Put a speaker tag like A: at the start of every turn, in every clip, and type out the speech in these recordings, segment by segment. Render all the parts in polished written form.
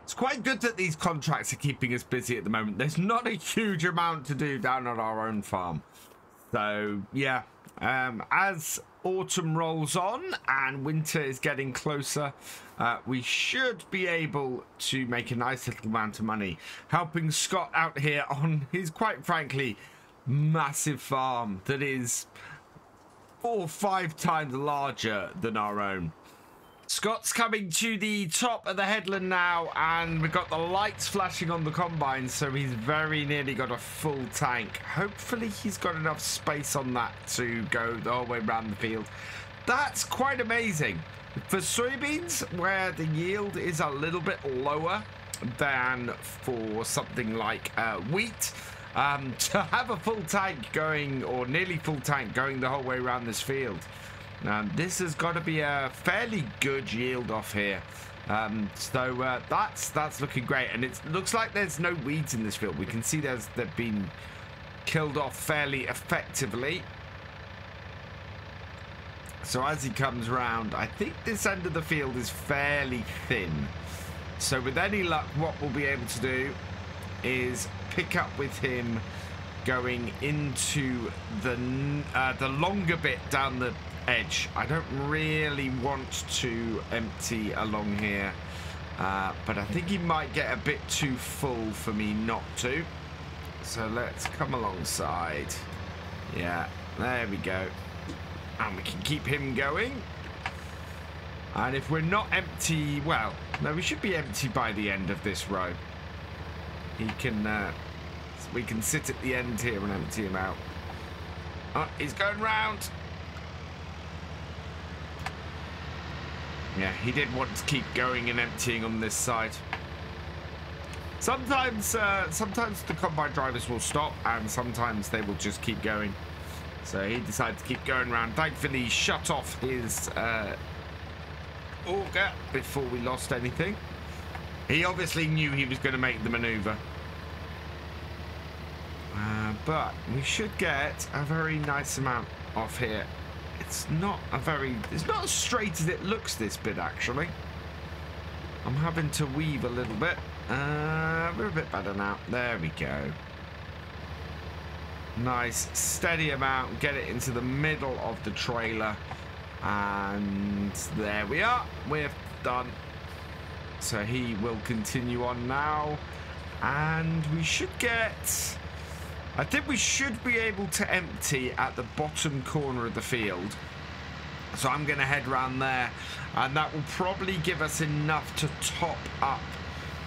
A: It's quite good that these contracts are keeping us busy at the moment. There's not a huge amount to do down at our own farm. So, yeah, as autumn rolls on and winter is getting closer, we should be able to make a nice little amount of money helping Scott out here on his, quite frankly, massive farm that is 4 or 5 times larger than our own. Scott's coming to the top of the headland now, and we've got the lights flashing on the combine, so he's very nearly got a full tank. Hopefully he's got enough space on that to go the whole way around the field. That's quite amazing. For soybeans, where the yield is a little bit lower than for something like wheat, to have a full tank going, or nearly full tank going the whole way around this field, this has got to be a fairly good yield off here. So that's looking great, and it looks like there's no weeds in this field. We can see they've been killed off fairly effectively. So as he comes round, I think this end of the field is fairly thin. So with any luck, what we'll be able to do is pick up with him going into the longer bit down the edge. I don't really want to empty along here, but I think he might get a bit too full for me not to. So let's come alongside. Yeah, there we go. And we can keep him going. And if we're not empty, well, no, we should be empty by the end of this row. He can, we can sit at the end here and empty him out. Oh, he's going round. Yeah, he did want to keep going and emptying on this side. Sometimes the combine drivers will stop, and sometimes they will just keep going. So he decided to keep going around. Thankfully, he shut off his auger before we lost anything. He obviously knew he was going to make the maneuver. But we should get a very nice amount off here. It's not as straight as it looks, this bit, actually. I'm having to weave a little bit. We're a bit better now. There we go. Nice, steady amount. Get it into the middle of the trailer. And there we are. We're done. So he will continue on now. And we should get... I think we should be able to empty at the bottom corner of the field. So I'm going to head round there, and that will probably give us enough to top up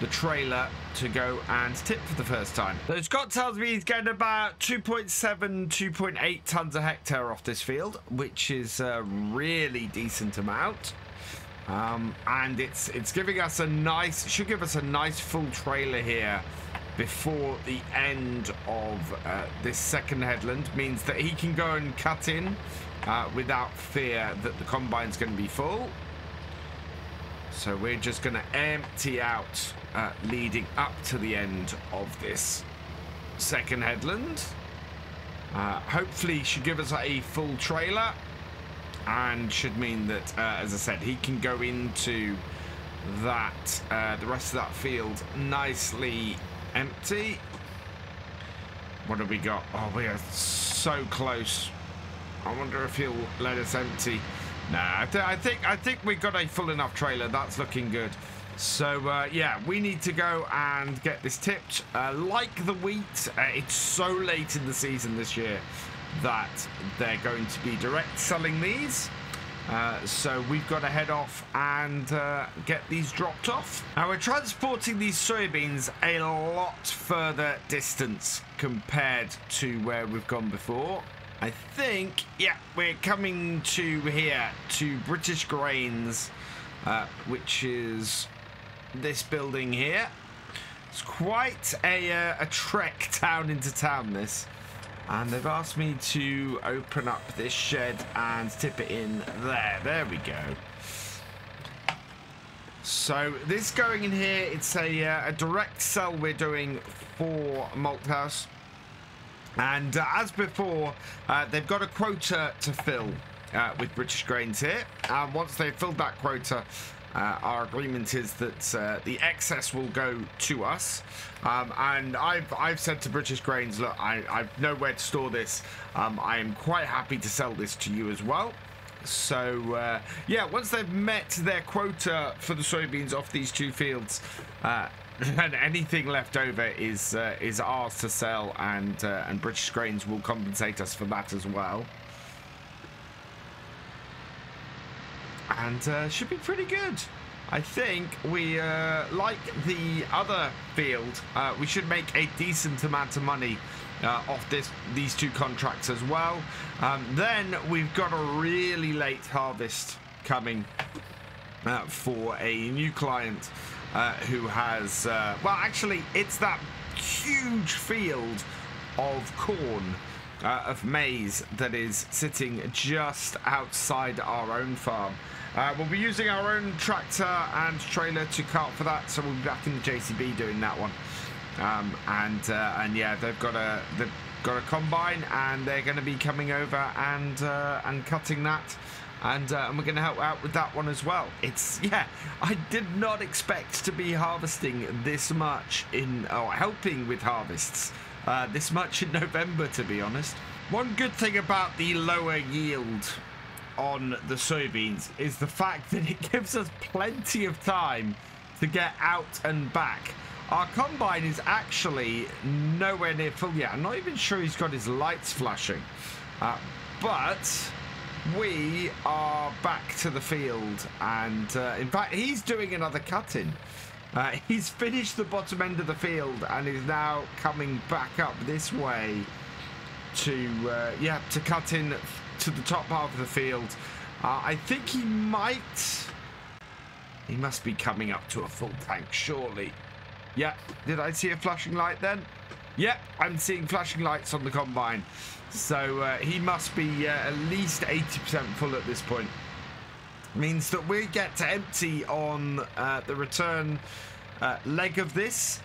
A: the trailer to go and tip for the first time. So Scott tells me he's getting about 2.7, 2.8 tons a hectare off this field, which is a really decent amount. And it's giving us a nice, should give us a nice full trailer here before the end of this second headland. Means that he can go and cut in without fear that the combine's going to be full. So we're just going to empty out leading up to the end of this second headland. Hopefully should give us a full trailer, and should mean that, as I said, he can go into that the rest of that field nicely empty. What have we got? Oh, we are so close. I wonder if he'll let us empty. Nah, I think we've got a full enough trailer. That's looking good. So yeah, we need to go and get this tipped. Like the wheat, it's so late in the season this year that they're going to be direct selling these. So we've got to head off and get these dropped off. Now we're transporting these soybeans a lot further distance compared to where we've gone before. I think, yeah, we're coming to here, to British Grains, which is this building here. It's quite a trek down into town, this. And they've asked me to open up this shed and tip it in there. There we go. So this going in here, it's a direct sell we're doing for Malthouse. And as before, they've got a quota to fill. with British Grains here. And once they've filled that quota, our agreement is that the excess will go to us. And I've said to British Grains, look, I know where to store this. I am quite happy to sell this to you as well. So, yeah, once they've met their quota for the soybeans off these 2 fields, and anything left over is ours to sell, and British Grains will compensate us for that as well. And should be pretty good. I think we, like the other field, we should make a decent amount of money off these 2 contracts as well. Then we've got a really late harvest coming for a new client who has, well, actually, it's that huge field of corn, of maize, that is sitting just outside our own farm. We'll be using our own tractor and trailer to cart for that, so we'll be back in the JCB doing that one. And yeah, they've got a combine, and they're going to be coming over and cutting that, and we're going to help out with that one as well. It's, yeah, I did not expect to be harvesting this much or helping with harvests this much in November, to be honest. One good thing about the lower yield on the soybeans is the fact that it gives us plenty of time to get out and back. Our combine is actually nowhere near full yet. I'm not even sure he's got his lights flashing, but we are back to the field, and in fact he's doing another cut-in. He's finished the bottom end of the field and is now coming back up this way to yeah, to cut in to the top half of the field. I think he must be coming up to a full tank, surely. Yeah, did I see a flashing light then? Yep, I'm seeing flashing lights on the combine. So he must be at least 80% full at this point. Means that we get to empty on the return leg of this,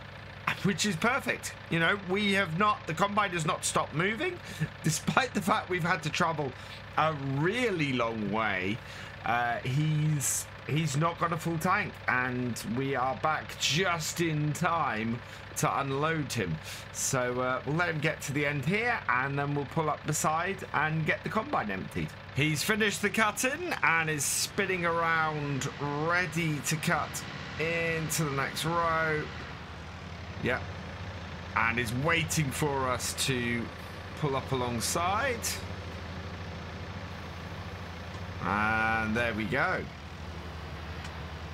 A: which is perfect. You know, we have not, the combine has not stopped moving, despite the fact we've had to travel a really long way. He's not got a full tank, and we are back just in time to unload him. So we'll let him get to the end here, and then we'll pull up beside and get the combine emptied. He's finished the cutting and is spinning around, ready to cut into the next row. Yep, and is waiting for us to pull up alongside. And there we go.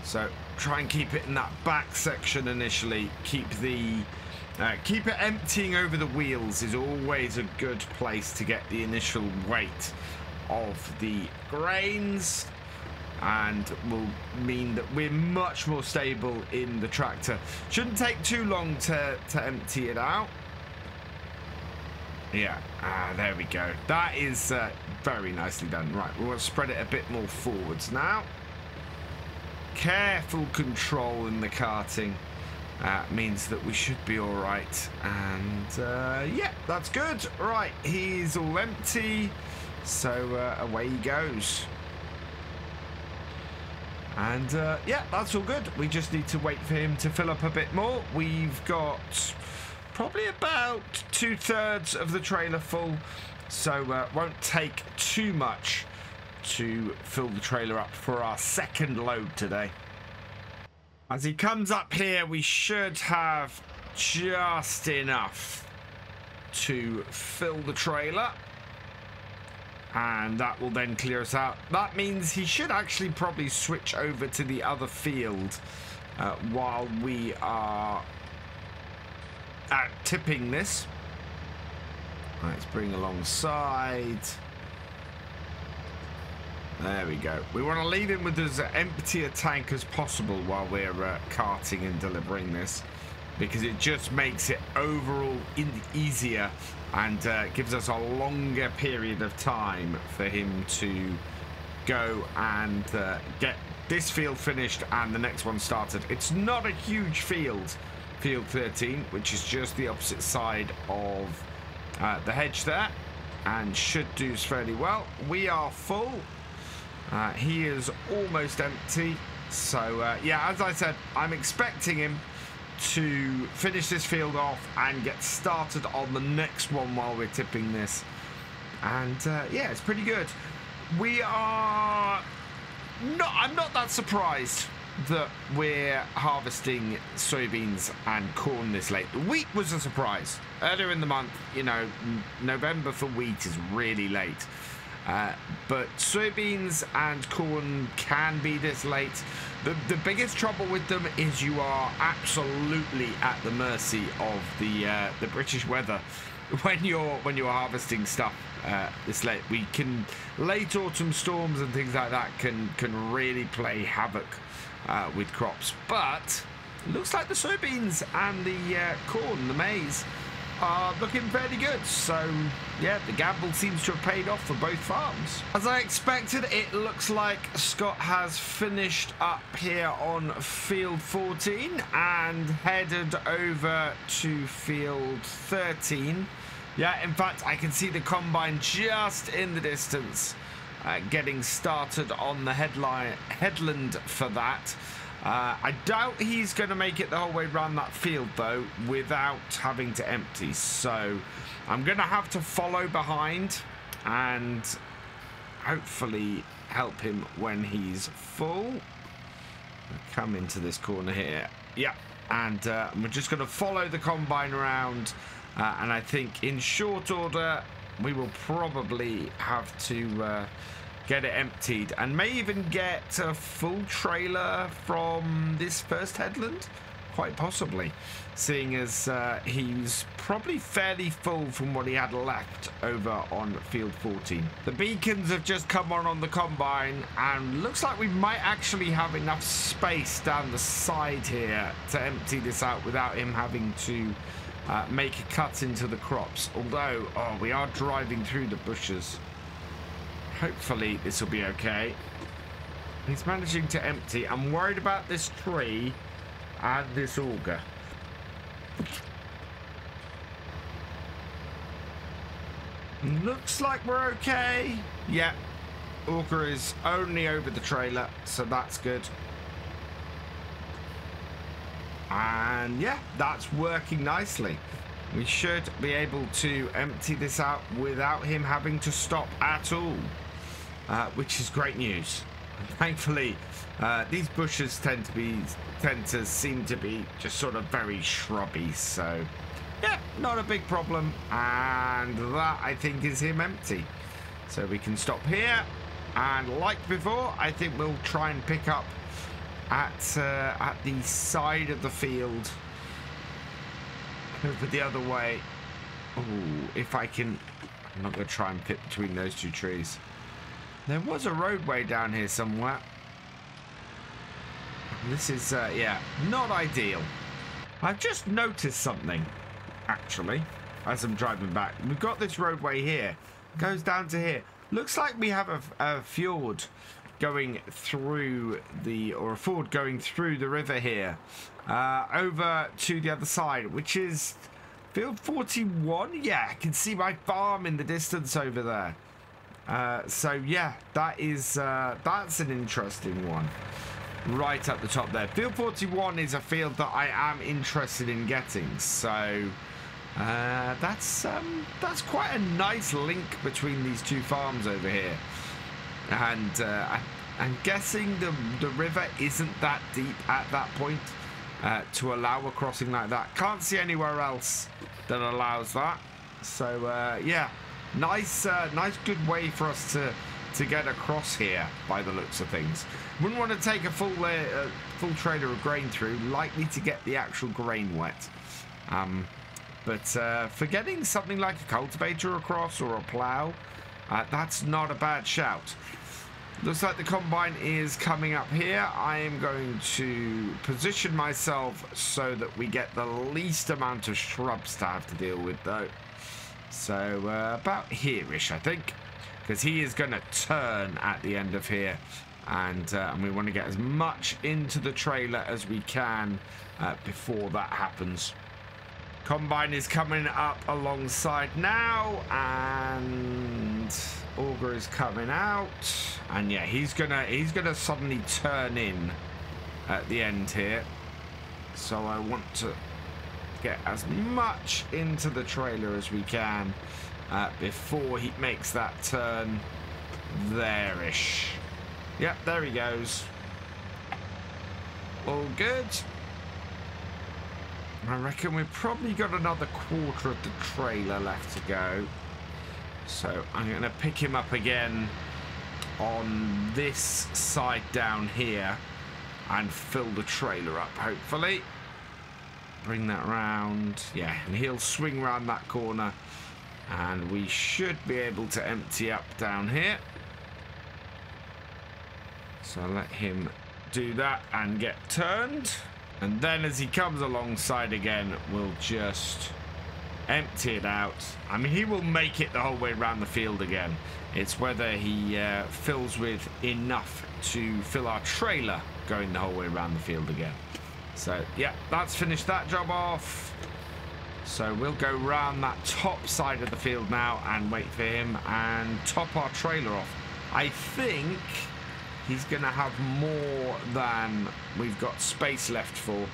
A: So try and keep it in that back section initially. Keep it emptying over the wheels is always a good place to get the initial weight of the grains, and will mean that we're much more stable in the tractor. Shouldn't take too long to empty it out. Yeah, there we go. That is very nicely done. Right, we want to spread it a bit more forwards now. Careful control in the carting means that we should be all right. And yeah, that's good. Right, he's all empty, so away he goes. And yeah, that's all good. We just need to wait for him to fill up a bit more. We've got probably about 2/3 of the trailer full, so won't take too much to fill the trailer up for our second load today. As he comes up here, we should have just enough to fill the trailer, and that will then clear us out. That means he should actually probably switch over to the other field while we are tipping this. Let's bring alongside. There we go. We want to leave him with as empty a tank as possible while we're carting and delivering this, because it just makes it overall easier and gives us a longer period of time for him to go and get this field finished and the next one started. It's not a huge field, field 13, which is just the opposite side of the hedge there. and should do fairly well. We are full. He is almost empty. So, yeah, as I said, I'm expecting him to finish this field off and get started on the next one while we're tipping this. And, yeah, it's pretty good. We are... I'm not that surprised that we're harvesting soybeans and corn this late. The wheat was a surprise. Earlier in the month, you know, November for wheat is really late. But soybeans and corn can be this late. The biggest trouble with them is you are absolutely at the mercy of the British weather when you're harvesting stuff this late. Late autumn storms and things like that can really play havoc with crops. But it looks like the soybeans and the corn, the maize, are looking fairly good. So yeah, the gamble seems to have paid off for both farms. As I expected, it looks like Scott has finished up here on field 14 and headed over to field 13. Yeah, in fact, I can see the combine just in the distance getting started on the headland for that. I doubt he's going to make it the whole way around that field, though, without having to empty. So I'm going to have to follow behind and hopefully help him when he's full. Come into this corner here. Yeah, and we're just going to follow the combine around. And I think in short order, we will probably have to get it emptied and may even get a full trailer from this first headland, quite possibly, seeing as he's probably fairly full from what he had left over on field 14. The beacons have just come on the combine, and looks like we might actually have enough space down the side here to empty this out without him having to make a cut into the crops. Although, we are driving through the bushes. Hopefully this will be okay. He's managing to empty. I'm worried about this tree and this auger. Looks like we're okay. Yeah, auger is only over the trailer, so that's good. And yeah, that's working nicely. We should be able to empty this out without him having to stop at all, which is great news. Thankfully, these bushes tend to seem to be just sort of very shrubby, so yeah, not a big problem. And that, I think, is him empty. So we can stop here, and like before, I think we'll try and pick up at the side of the field over the other way. Oh, if I can. I'm not going to try and fit between those two trees. There was a roadway down here somewhere. This is yeah, not ideal. I've just noticed something, actually, as I'm driving back. We've got this roadway here, goes down to here. Looks like we have a fjord going through or a ford going through the river here, over to the other side, which is field 41. Yeah, I can see my farm in the distance over there. So yeah, that's an interesting one right at the top there. Field 41 is a field that I am interested in getting, so that's quite a nice link between these two farms over here. And I'm guessing the river isn't that deep at that point to allow a crossing like that. Can't see anywhere else that allows that. So yeah, nice good way for us to get across here by the looks of things. Wouldn't want to take a full trailer of grain through, likely to get the actual grain wet. But for getting something like a cultivator across or a plough, that's not a bad shout. Looks like the combine is coming up here. I am going to position myself so that we get the least amount of shrubs to have to deal with, though. So about here-ish, I think, because he is going to turn at the end of here, and we want to get as much into the trailer as we can before that happens. Combine is coming up alongside now, and Auger is coming out, and yeah, he's gonna suddenly turn in at the end here. So I want to get as much into the trailer as we can before he makes that turn there-ish. Yep, there he goes. All good. I reckon we've probably got another quarter of the trailer left to go. So I'm going to pick him up again on this side down here and fill the trailer up, hopefully. Bring that round. Yeah, and he'll swing round that corner and we should be able to empty up down here. So let him do that and get turned. And then as he comes alongside again, we'll just empty it out. I mean, he will make it the whole way around the field again. It's whether he fills with enough to fill our trailer going the whole way around the field again. So, yeah, that's finished that job off. So we'll go round that top side of the field now and wait for him and top our trailer off. I think he's going to have more than we've got space left for.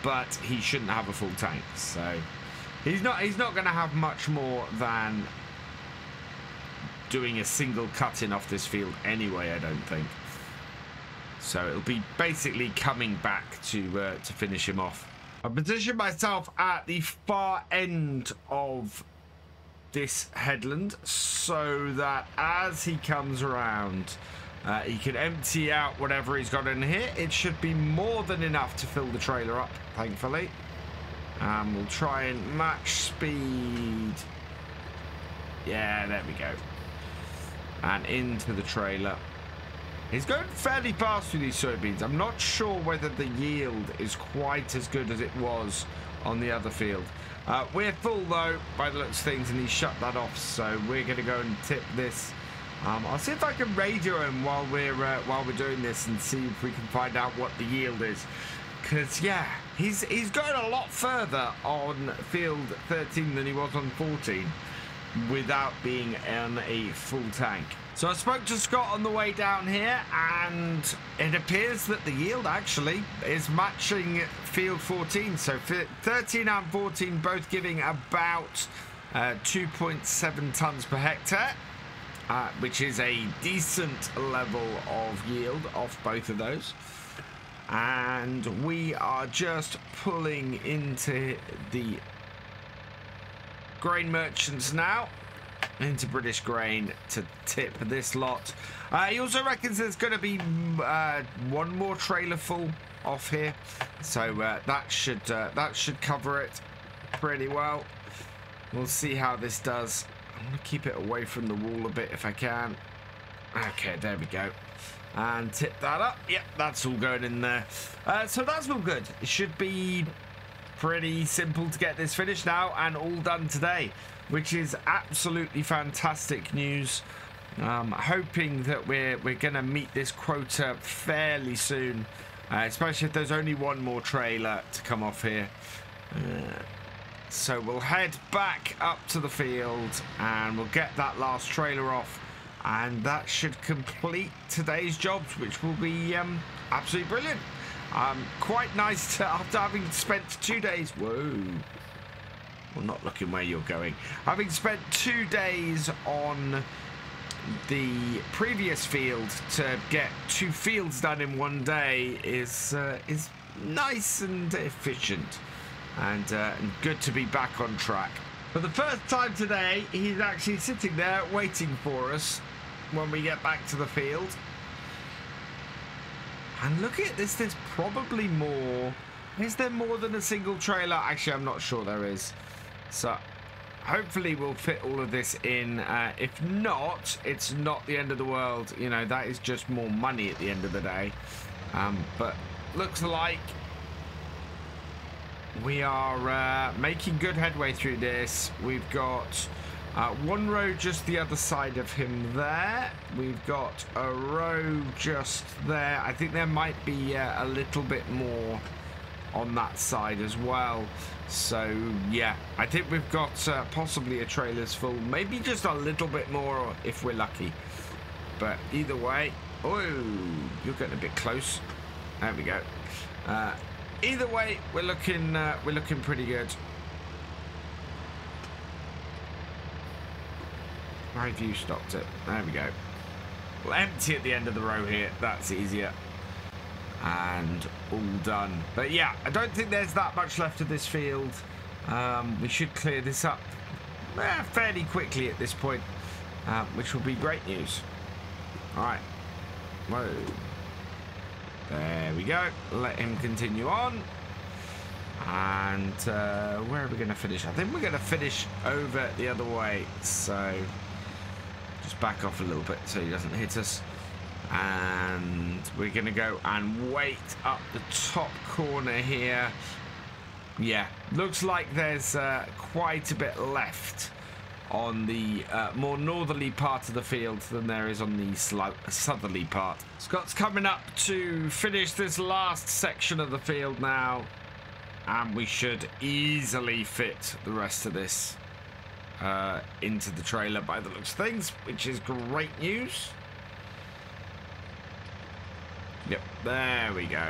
A: But he shouldn't have a full tank. So he's not going to have much more than doing a single cut-in off this field anyway, I don't think. So it'll be basically coming back to finish him off. I position myself at the far end of this headland so that as he comes around, he can empty out whatever he's got in here. It should be more than enough to fill the trailer up, thankfully. We'll try and match speed. Yeah, there we go. And into the trailer. He's going fairly fast through these soybeans. I'm not sure whether the yield is quite as good as it was on the other field. We're full though by the looks of things, and he shut that off, so we're going to go and tip this. I'll see if I can radio him while we're doing this and see if we can find out what the yield is, because yeah, he's going a lot further on field 13 than he was on 14 without being on a full tank. So I spoke to Scott on the way down here, and it appears that the yield actually is matching field 14. So 13 and 14 both giving about 2.7 tons per hectare, which is a decent level of yield off both of those. And we are just pulling into the grain merchants now, into British Grain to tip this lot. He also reckons there's going to be one more trailer full off here, so that should cover it pretty well. We'll see how this does. I'm going to keep it away from the wall a bit if I can. Okay, there we go. And tip that up. Yep, that's all going in there. So that's all good. It should be pretty simple to get this finished now and all done today, which is absolutely fantastic news. Hoping that we're going to meet this quota fairly soon, especially if there's only one more trailer to come off here. So we'll head back up to the field and we'll get that last trailer off, and that should complete today's jobs, which will be absolutely brilliant. Quite nice to, after having spent 2 days. Whoa. Well, not looking where you're going. Having spent 2 days on the previous field, to get 2 fields done in 1 day is nice and efficient, and good to be back on track. For the first time today, he's actually sitting there waiting for us when we get back to the field. And look at this, there's probably more. Is there more than a single trailer? Actually, I'm not sure there is. So hopefully we'll fit all of this in. If not, it's not the end of the world. You know, that is just more money at the end of the day. But looks like we are making good headway through this. We've got one row just the other side of him there. We've got a row just there. I think there might be a little bit more on that side as well. So yeah, I think we've got possibly a trailer's full, maybe just a little bit more if we're lucky. But either way, oh, you're getting a bit close. There we go. Either way, we're looking pretty good. Right view stopped it. There we go. Well, empty at the end of the row here. That's easier. And all done. But yeah, I don't think there's that much left of this field. We should clear this up fairly quickly at this point, which will be great news. All right. Whoa. There we go. Let him continue on. And where are we going to finish? I think we're going to finish over the other way. So just back off a little bit so he doesn't hit us. And we're going to go and wait up the top corner here. Yeah, looks like there's quite a bit left on the more northerly part of the field than there is on the southerly part. Scott's coming up to finish this last section of the field now, and we should easily fit the rest of this into the trailer by the looks of things, which is great news. Yep, there we go.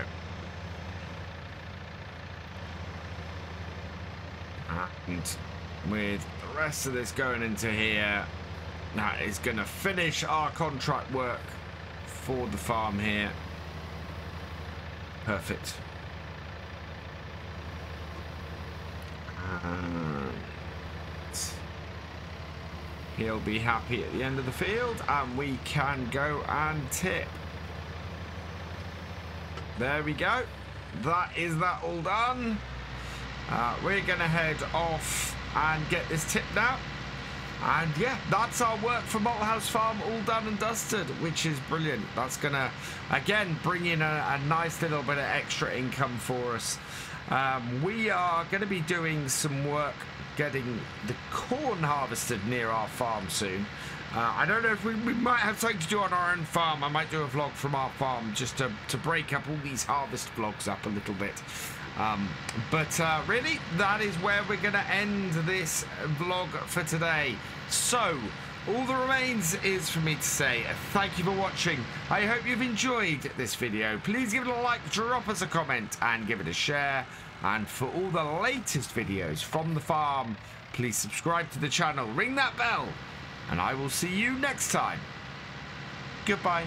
A: And with the rest of this going into here, that is going to finish our contract work for the farm here. Perfect. And he'll be happy at the end of the field, and we can go and tip. There we go. That is that all done. We're going to head off and get this tip now. And yeah, that's our work for Malthouse Farm all done and dusted, which is brilliant. That's going to, again, bring in a nice little bit of extra income for us. We are going to be doing some work getting the corn harvested near our farm soon. I don't know if we might have something to do on our own farm. I might do a vlog from our farm just to break up all these harvest vlogs up a little bit. But really, that is where we're going to end this vlog for today. So, all that remains is for me to say thank you for watching. I hope you've enjoyed this video. Please give it a like, drop us a comment, and give it a share. And for all the latest videos from the farm, please subscribe to the channel, ring that bell, and I will see you next time. Goodbye.